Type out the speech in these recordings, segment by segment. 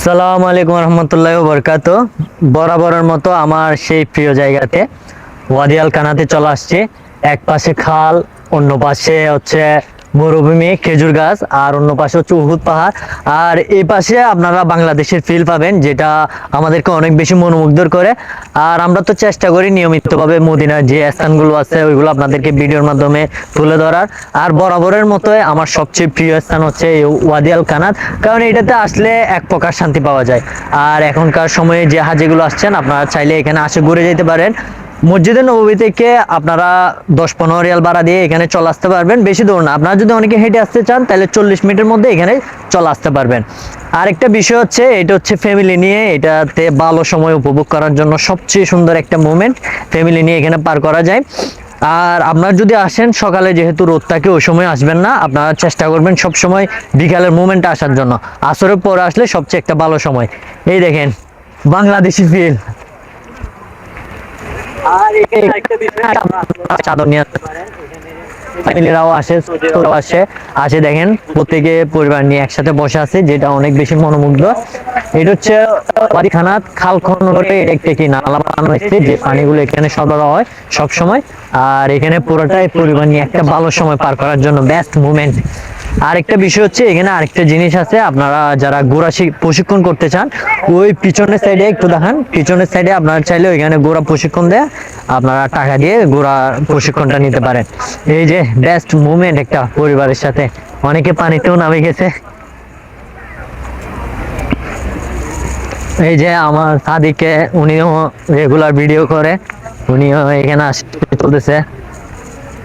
আসসালামু আলাইকুম রহমতুল্লাহ বরকাত। বরাবরের মতো আমার সেই প্রিয় জায়গাতে ওয়াদি আল কানাতে চলে আসছে। এক পাশে খাল, অন্য পাশে হচ্ছে মরুভূমি, খেজুর গাছ, আর অন্য পাশে হচ্ছে উহুদ পাহাড়। আর এই পাশে আপনারা বাংলাদেশের ফিল পাবেন, যেটা আমাদেরকে অনেক বেশি মনোমুগ্ধ করে। আর আমরা তো চেষ্টা করি নিয়মিতভাবে মদিনার যে স্থানগুলো আছে ওইগুলো আপনাদেরকে ভিডিওর মাধ্যমে তুলে ধরার। আর বরাবরের মতোই আমার সবচেয়ে প্রিয় স্থান হচ্ছে এই ওয়াদি আল কানাত, কারণ এটাতে আসলে এক প্রকার শান্তি পাওয়া যায়। আর এখনকার সময়ে যে হাজিগুলো আসছেন, আপনারা চাইলে এখানে আসে ঘুরে যেতে পারেন। মসজিদে নববী থেকে আপনারা 10-15 রিয়াল ভাড়া দিয়ে এখানে চলে আসতে পারবেন, বেশি দূর না। আপনারা যদি অনেকে হেঁটে আসতে চান তাহলে 40 মিনিটের মধ্যে এখানে চলে আসতে পারবেন। আরেকটা বিষয় হচ্ছে, এটা হচ্ছে ফ্যামিলি নিয়ে এটাতে ভালো সময় উপভোগ করার জন্য সবচেয়ে সুন্দর একটা মোমেন্ট, ফ্যামিলি নিয়ে এখানে পার করা যায়। আর আপনারা যদি আসেন সকালে, যেহেতু রোদ থাকে ওই সময় আসবেন না, আপনারা চেষ্টা করবেন সব সময় বিকালের মোমেন্টে আসার জন্য। আসরের পরে আসলে সবচেয়ে একটা ভালো সময়। এই দেখেন বাংলাদেশি ফিল। আর এখানে একটা বিষয় চাদর নিয়ে ফ্যামিলিরাও আসে, ছোটরাও আসে দেখেন প্রত্যেকে পরিবার নিয়ে একসাথে বসে আছে, যেটা অনেক বেশি মনোমুগ্ধ। এটা হচ্ছে ওয়াদি খানাত খাল খনন করে একটা কি নালা বানানো হয়েছে, যে পানিগুলো এখানে সরবরাহ হয় সব সময়। আর এখানে পুরোটাই পরিবার নিয়ে একটা ভালো সময় পার করার জন্য বেস্ট মুভমেন্ট। আরেকটা বিষয় হচ্ছে, এখানে আরেকটা জিনিস আছে, আপনারা যারা ঘোড়া প্রশিক্ষণ করতে চান ওই পিছনের সাইডে একটু দেখান, পিছনের সাইডে আপনারা চাইলে ওইখানে ঘোড়া প্রশিক্ষণ দেয়, আপনারা টাকা দিয়ে ঘোড়া প্রশিক্ষণটা নিতে পারেন। এই যে বেস্ট মুভমেন্ট একটা পরিবারের সাথে। অনেকে পানিতেও নামে গেছে। এই যে আমার সাদিকে, উনিও রেগুলার ভিডিও করে, উনিও এখানে আসতে চলতেছে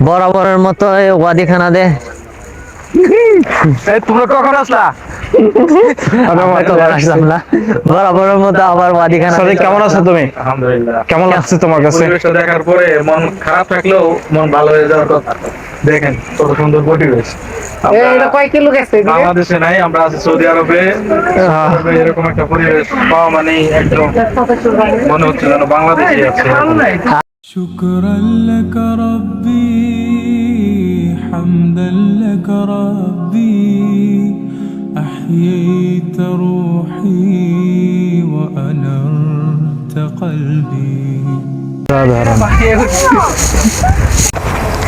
বরাবরের মতো ওয়াদি খানাতে। তোমরা কখন আসলা? বরাবরের মতো আবার ওয়াদি খানা। কেমন আছো তুমি? আলহামদুলিল্লাহ। কেমন লাগছে তোমার কাছে? পরিবেশটা দেখার পরে মন খারাপ থাকলেও মন ভালো হয়ে যাওয়ার কথা। দেখেন কত সুন্দর পরিবেশ। বাংলাদেশে নাই, আমরা আছি সৌদি আরবে। এরকম একটা পরিবেশ পাওয়া মানে একদম মনে হচ্ছে যেন বাংলাদেশে আছে। شكرا لك ربي حمدا لك ربي أحييت روحي وأنرت قلبي।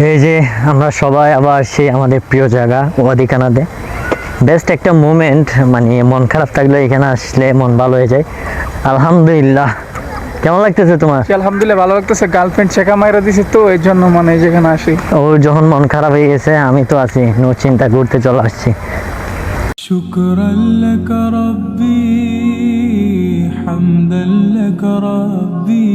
এই যে আমরা সবাই আবার সেই আমাদের প্রিয় জায়গা ওয়াদি কানাতে। বেস্ট একটা মোমেন্ট, মানে মন খারাপ থাকলে এখানে আসলে মন ভালো হয়ে যায়। আলহামদুলিল্লাহ। কেমন লাগতেছে তোমার? আলহামদুলিল্লাহ ভালো লাগতেছে। গার্লফ্রেন্ড শেখা মাইরা দিছে তো এই জন্য মানে যেখানে আসি। ও যখন মন খারাপ হয়ে গেছে, আমি তো আছি, নো চিন্তা, ঘুরতে চলে আসছি। شكرا لك ربي حمدا لك ربي